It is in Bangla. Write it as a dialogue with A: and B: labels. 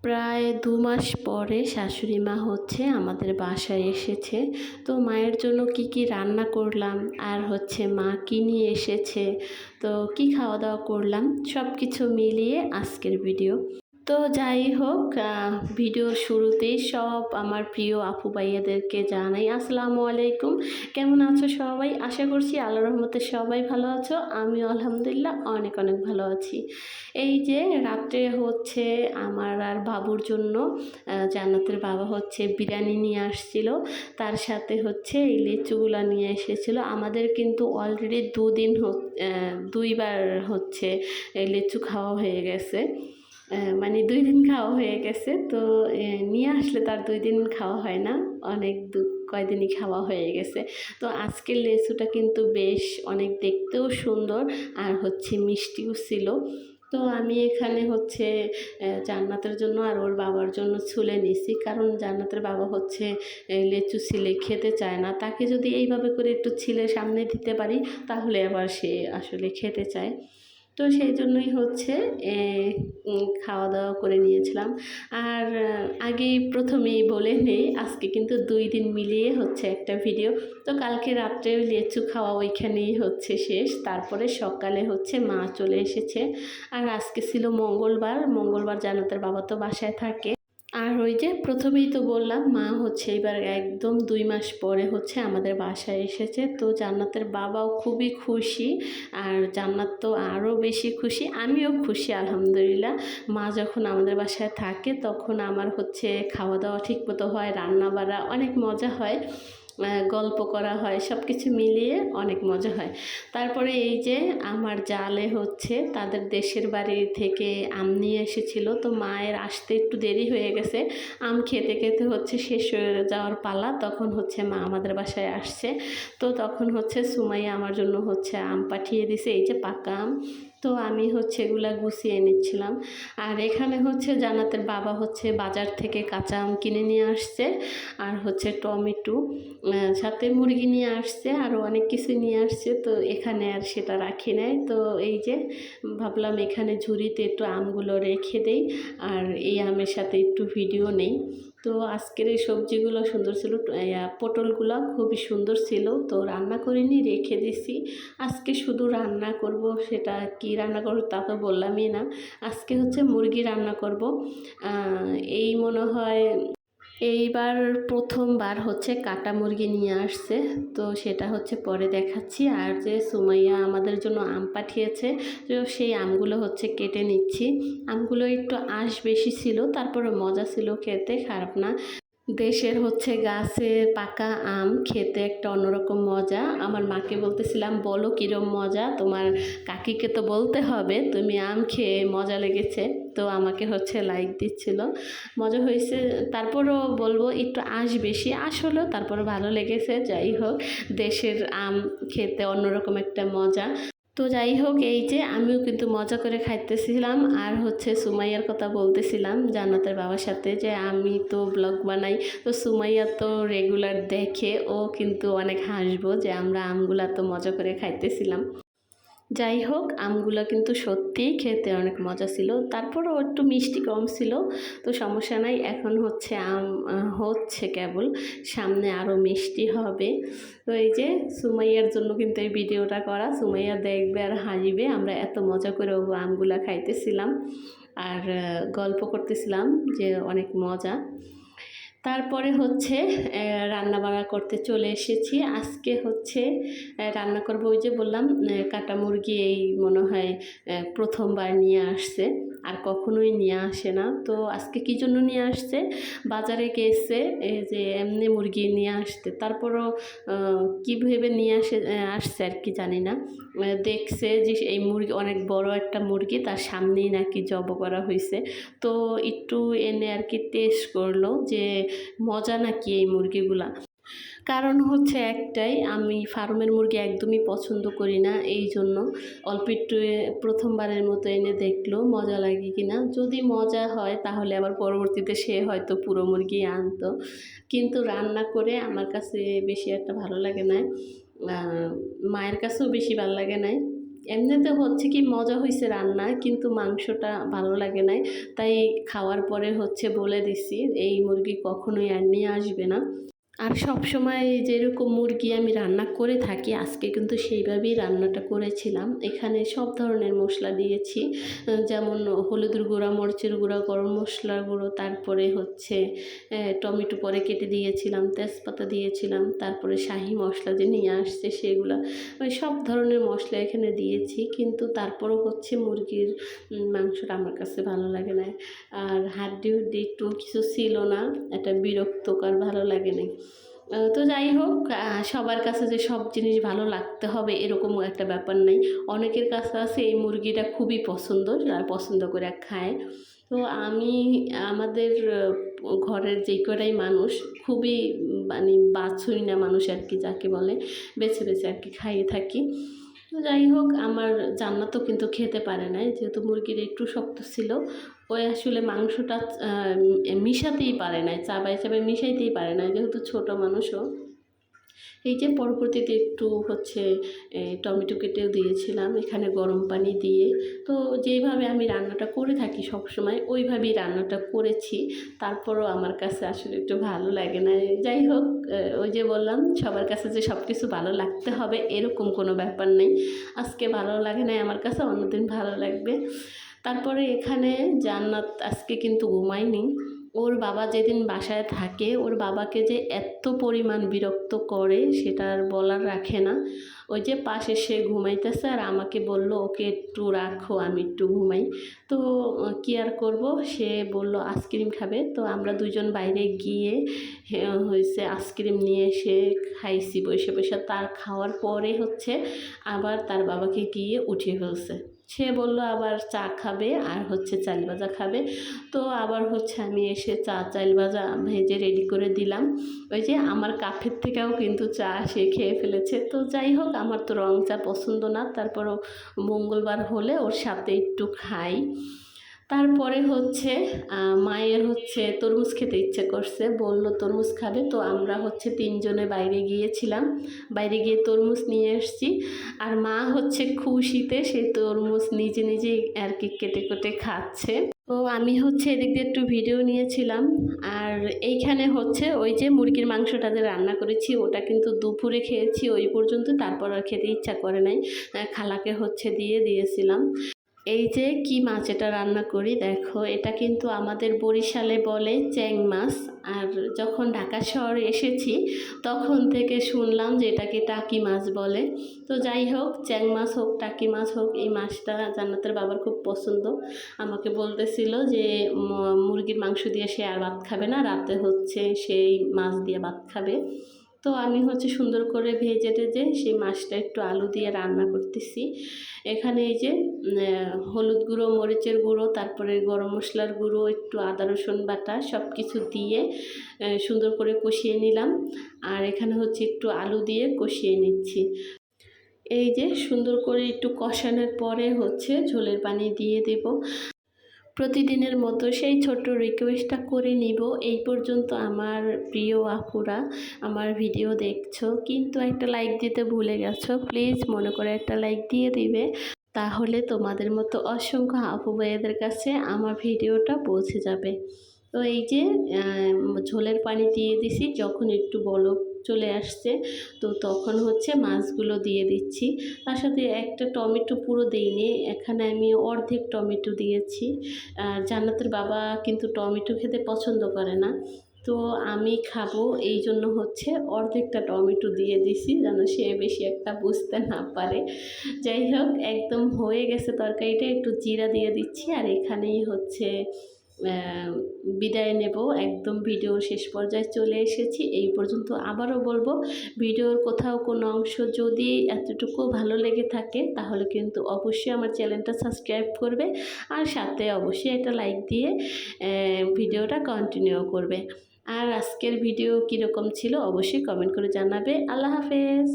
A: প্রায় ২ মাস পরে শাশুড়ি মা হচ্ছে আমাদের বাসায় এসেছে। তো মায়ের জন্য কি কি রান্না করলাম, আর হচ্ছে মা কি নিয়ে এসেছে, তো কি খাওয়া দাওয়া করলাম, সব কিছু মিলিয়ে আজকের ভিডিও। তো যাই হোক, ভিডিওর শুরুতেই সব আমার প্রিয় আপু ভাইয়াদেরকে জানাই আসসালামু আলাইকুম। কেমন আছো সবাই? আশা করছি আল্লাহর রহমতে সবাই ভালো আছো। আমিও আলহামদুলিল্লাহ অনেক অনেক ভালো আছি। এই যে রাত্রে হচ্ছে আমার আর বাবুর জন্য জান্নাতের বাবা হচ্ছে বিরিয়ানি নিয়ে আসছিল, তার সাথে হচ্ছে এই লিচুগুলা নিয়ে এসেছিল। আমাদের কিন্তু অলরেডি 2বার হচ্ছে লিচু খাওয়া হয়ে গেছে, মানে 2 দিন খাওয়া হয়ে গেছে। তো নিয়ে আসলে তার 2 দিন খাওয়া হয় না, অনেক কয়দিনই খাওয়া হয়ে গেছে। তো আজকের লিচুটা কিন্তু বেশ অনেক দেখতেও সুন্দর আর হচ্ছে মিষ্টিও ছিল। তো আমি এখানে হচ্ছে জান্নাতের জন্য আর ওর বাবার জন্য ছুলে নিছি, কারণ জান্নাতের বাবা হচ্ছে লিচু ছিলে খেতে চায় না। তাকে যদি এইভাবে করে একটু ছিলে সামনে দিতে পারি তাহলে আবার সে আসলে খেতে চায়। তো সেই জন্যই হচ্ছে খাওয়া দাওয়া করে নিয়েছিলাম। আর আগেই প্রথমেই বলে নেই, আজকে কিন্তু 2 দিন মিলিয়ে হচ্ছে একটা ভিডিও। তো কালকে রাত্রে লিচু খাওয়া ওইখানেই হচ্ছে শেষ। তারপরে সকালে হচ্ছে মা চলে এসেছে। আর আজকে ছিল মঙ্গলবার জান্নাতের বাবা তো বাসায় থাকে। আর ওই যে প্রথমেই তো বললাম, মা হচ্ছে এবার একদম 2 মাস পরে হচ্ছে আমাদের বাসায় এসেছে। তো জান্নাতের বাবাও খুবই খুশি, আর জান্নাত তো আরও বেশি খুশি, আমিও খুশি আলহামদুলিল্লাহ। মা যখন আমাদের বাসায় থাকে তখন আমার হচ্ছে খাওয়া দাওয়া ঠিকমতো হয়, রান্না বাড়া অনেক মজা হয়, গল্প করা হয়, সব কিছু মিলিয়ে অনেক মজা হয়। তারপরে এই যে আমার জালে হচ্ছে তাদের দেশের বাড়ি থেকে আম নিয়ে এসেছিল। তো মায়ের আসতে একটু দেরি হয়ে গেছে, আম খেতে খেতে হচ্ছে শেষ হয়ে যাওয়ার পালা, তখন হচ্ছে মা আমাদের বাসায় আসছে। তো তখন হচ্ছে সুমাইয়া আমার জন্য হচ্ছে আম পাঠিয়ে দিছে, এই যে পাকা আম। তো আমি হচ্ছে এগুলা গুছিয়ে নিচ্ছিলাম। আর এখানে হচ্ছে জান্নাতের বাবা হচ্ছে বাজার থেকে কাঁচা আম কিনে নিয়ে আসছে, আর হচ্ছে টমেটো, সাথে মুরগি নিয়ে আসছে, আরও অনেক কিছু নিয়ে আসছে। তো এখানে আর সেটা রাখি নাই। তো এই যে ভাবলাম এখানে ঝুড়িতে একটু আমগুলো রেখে দেই, আর এই আমের সাথে একটু ভিডিও নেই। তো আজকের এই সবজিগুলো সুন্দর ছিল, পটলগুলো খুবই সুন্দর ছিল। তো রান্না করিনি, রেখে দিছি। আজকে শুধু রান্না করব, সেটা কি রান্না করব তা তো বললামই না। আজকে হচ্ছে মুরগি রান্না করব। এই মনে হয় এইবার প্রথমবার হচ্ছে কাটা মুরগি নিয়ে আসছে। তো সেটা হচ্ছে পরে দেখাচ্ছি। আর যে সুমাইয়া আমাদের জন্য আম পাঠিয়েছে, তো সেই আমগুলো হচ্ছে কেটে নিচ্ছি। আমগুলো একটু আঁশ বেশি ছিল, তারপরে মজা ছিল খেতে, খারাপ না। দেশের হচ্ছে গাছের পাকা আম খেতে একটা অন্যরকম মজা। আমার মাকে বলতেছিলাম, বলো কীরকম মজা, তোমার কাকিকে তো বলতে হবে তুমি আম খেয়ে মজা লেগেছে। তো আমাকে হচ্ছে লাইক দিচ্ছিল, মজা হয়েছে। তারপরও বলবো একটু আঁশ বেশি, আসলেও তারপরে ভালো লেগেছে। যাই হোক, দেশের আম খেতে অন্যরকম একটা মজা। তো যাই হোক, এই যে আমিও কিন্তু মজা করে খাইতেছিলাম, আর হচ্ছে সুমাইয়ার কথা বলতেছিলাম জান্নাতের বাবার সাথে, যে আমি তো ব্লগ বানাই, তো সুমাইয়া তো রেগুলার দেখে, ও কিন্তু অনেক হাসবো যে আমরা আমগুলা তো মজা করে খাইতেছিলাম। যাই হোক, আমগুলো কিন্তু সত্যিই খেতে অনেক মজা ছিল, তারপরও একটু মিষ্টি কম ছিল। তো সমস্যা নাই, এখন হচ্ছে আম হচ্ছে কেবল, সামনে আরও মিষ্টি হবে। তো এই যে সুমাইয়ার জন্য কিন্তু এই ভিডিওটা করা, সুমাইয়া দেখবে আর হাসবে, আমরা এত মজা করে ও আমগুলা খাইতেছিলাম আর গল্প করতেছিলাম যে অনেক মজা। তারপরে হচ্ছে রান্না বান্না করতে চলে এসেছি। আজকে হচ্ছে রান্না করবো, ওই যে বললাম কাটা মুরগি, এই মনে হয় প্রথমবার নিয়ে আসছে, আর কখনোই নিয়ে আসে না। তো আজকে কী জন্য নিয়ে আসছে, বাজারে গেছে এই যে এমনি মুরগি নিয়ে আসতে, তারপরও কী ভেবে নিয়ে আসছে আর কি জানি না। দেখছে যে এই মুরগি অনেক বড় একটা মুরগি, তার সামনেই নাকি জব করা হয়েছে। তো একটু এনে আর কি টেস্ট করলো যে মজা নাকি এই মুরগিগুলা। কারণ হচ্ছে একটাই, আমি ফার্মের মুরগি একদমই পছন্দ করি না, এই জন্য অল্প একটু প্রথমবারের মতো এনে দেখলো মজা লাগে কিনা। যদি মজা হয় তাহলে আবার পরবর্তীতে সে হয়তো পুরো মুরগি আনতো, কিন্তু রান্না করে আমার কাছে বেশি একটা ভালো লাগে না, মায়ের কাছেও বেশি ভালো লাগে না। এমনিতে হচ্ছে কি মজা হইছে রান্না, কিন্তু মাংসটা ভালো লাগে নাই। তাই খাওয়ার পরে হচ্ছে বলে দিছি এই মুরগি কখনোই আর নিয়ে আসবে না। আর সবসময় যেরকম মুরগি আমি রান্না করে থাকি, আজকে কিন্তু সেইভাবেই রান্নাটা করেছিলাম। এখানে সব ধরনের মশলা দিয়েছি, যেমন হলুদের গুঁড়া, মরিচের গুঁড়া, গরম মশলার গুঁড়ো, তারপরে হচ্ছে টমেটো পরে কেটে দিয়েছিলাম, তেজপাতা দিয়েছিলাম, তারপরে শাহি মশলা যে নিয়ে আসছে সেগুলা, মানে সব ধরনের মশলা এখানে দিয়েছি। কিন্তু তারপরও হচ্ছে মুরগির মাংসটা আমার কাছে ভালো লাগে না। আর হাড্ডি হুড্ডি একটু কিছু ছিল না, এটা বিরক্তকর, ভালো লাগে নাই। তো যাই হোক, সবার কাছে যে সব জিনিস ভালো লাগতে হবে এরকমও একটা ব্যাপার নেই। অনেকের কাছে আছে এই মুরগিটা খুবই পছন্দ, যারা পছন্দ করে খায়। তো আমি আমাদের ঘরের যে কটাই মানুষ খুবই মানে বাছুই না মানুষ আর কি যাকে বলে, বেছে বেছে আর কি খাইয়ে থাকি। তো যাই হোক, আমার জান্নাতও কিন্তু খেতে পারে নাই, যেহেতু মুরগির একটু শক্ত ছিল। ওই আসলে মাংসটা মিশাতেই পারে নাই, চাবাই চাবাই মিশাইতেই পারে না, যেহেতু ছোট মানুষও। এই যে পরবর্তীতে একটু হচ্ছে টমেটো কেটেও দিয়েছিলাম এখানে গরম পানি দিয়ে। তো যেইভাবে আমি রান্নাটা করে থাকি সবসময় ওইভাবেই রান্নাটা করেছি। তারপরও আমার কাছে আসলে একটু ভালো লাগে না। যাই হোক, ওই যে বললাম সবার কাছে যে সব কিছু ভালো লাগতে হবে এরকম কোনো ব্যাপার নেই। আজকে ভালো লাগে নাই আমার কাছে, অন্যদিন ভালো লাগবে। তারপরে এখানে জান্নাত আজকে কিন্তু ঘুমায়নি। ওর বাবা যেদিন বাসায় থাকে ওর বাবাকে যে এত পরিমাণ বিরক্ত করে সেটা আর বলার রাখে না। ওই যে পাশে সে ঘুমাইতেছে আর আমাকে বলল ওকে একটু রাখো, আমি একটু ঘুমাই। তো কী আর করব, সে বলল আইসক্রিম খাবে, তো আমরা দুজন বাইরে গিয়ে হয়েছে আইসক্রিম নিয়ে এসে খাইছি বসে বসে। তার খাওয়ার পরে হচ্ছে আবার তার বাবাকে গিয়ে উঠিয়ে ফেলছে। সে বলল আবার চা খাবে আর হচ্ছে চাল ভাজা খাবে। তো আবার হচ্ছে আমি এসে চা চাল ভাজা ভেজে রেডি করে দিলাম। ওই যে আমার কাপের থেকেও কিন্তু চা সে খেয়ে ফেলেছে। তো যাই হোক, আমার তো রং চা পছন্দ না, তারপরও মঙ্গলবার হলে ওর সাথে একটু খাই। তারপরে হচ্ছে মায়ের হচ্ছে তরমুজ খেতে ইচ্ছে করছে, বলল তরমুজ খাবে। তো আমরা হচ্ছে তিনজনে বাইরে গিয়েছিলাম, বাইরে গিয়ে তরমুজ নিয়ে এসেছি। আর মা হচ্ছে খুশিতে সেই তরমুজ নিজে নিজেই আর কি কেটে কেটে খাচ্ছে। তো আমি হচ্ছে এদিক দিয়ে একটু ভিডিও নিয়েছিলাম। আর এইখানে হচ্ছে ওই যে মুরগির মাংসটা যে রান্না করেছি ওটা কিন্তু দুপুরে খেয়েছি ওই পর্যন্ত, তারপর আর খেতে ইচ্ছা করে নাই। খালাকে হচ্ছে দিয়ে দিয়েছিলাম। এই যে কি মাছ এটা রান্না করি দেখো, এটা কিন্তু আমাদের বরিশালে বলে চ্যাং মাছ। আর যখন ঢাকা শহরে এসেছি তখন থেকে শুনলাম যে এটাকে টাকি মাছ বলে। তো যাই হোক, চ্যাং মাছ হোক টাকি মাছ হোক, এই মাছটা জান্নাতের বাবার খুব পছন্দ। আমাকে বলতেছিল যে মুরগির মাংস দিয়ে সে আর ভাত খাবে না, রাতে হচ্ছে সেই মাছ দিয়ে ভাত খাবে। তো আমি হচ্ছে সুন্দর করে ভেজে টেজে সেই মাছটা একটু আলু দিয়ে রান্না করতেছি। এখানে এই যে হলুদ গুঁড়ো, মরিচের গুঁড়ো, তারপরে গরম মশলার গুঁড়ো, একটু আদা রসুন বাটা সব কিছু দিয়ে সুন্দর করে কষিয়ে নিলাম। আর এখানে হচ্ছে একটু আলু দিয়ে কষিয়ে নিচ্ছি। এই যে সুন্দর করে একটু কষানোর পরে হচ্ছে ঝোলের পানি দিয়ে দেব। প্রতিদিনের মতো সেই ছোট্ট রিকোয়েস্টটা করে নিব। এই পর্যন্ত আমার প্রিয় আপুরা আমার ভিডিও দেখছো কিন্তু একটা লাইক দিতে ভুলে গেছো, প্লিজ মনে করে একটা লাইক দিয়ে দিবে, তাহলে তোমাদের মতো অসংখ্য আপু ভাইয়াদের কাছে আমার ভিডিওটা পৌঁছে যাবে। তো এই যে ঝোলের পানি দিয়ে দিছি, যখন একটু বলক চলে আসছে তো তখন হচ্ছে মাছগুলো দিয়ে দিচ্ছি। তার সাথে একটা টমেটো পুরো দেইনি, এখানে আমি অর্ধেক টমেটো দিয়েছি। আর জান্নাতের বাবা কিন্তু টমেটো খেতে পছন্দ করে না, তো আমি খাবো এই জন্য হচ্ছে অর্ধেকটা টমেটো দিয়ে দিছি যেন সে বেশি একটা বুঝতে না পারে। যাই হোক, একদম হয়ে গেছে তরকারিটা, একটু জিরা দিয়ে দিচ্ছি। আর এখানেই হচ্ছে বিদায় নেব, একদম ভিডিও শেষ পর্যায়ে চলে এসেছি। এই পর্যন্ত আবারও বলবো, ভিডিওর কোথাও কোনো অংশ যদি এতটুকু ভালো লেগে থাকে তাহলে কিন্তু অবশ্যই আমার চ্যানেলটা সাবস্ক্রাইব করবে, আর সাথে অবশ্যই একটা লাইক দিয়ে ভিডিওটা কন্টিনিউ করবে। আর আজকের ভিডিও কীরকম ছিল অবশ্যই কমেন্ট করে জানাবে। আল্লাহ হাফেজ।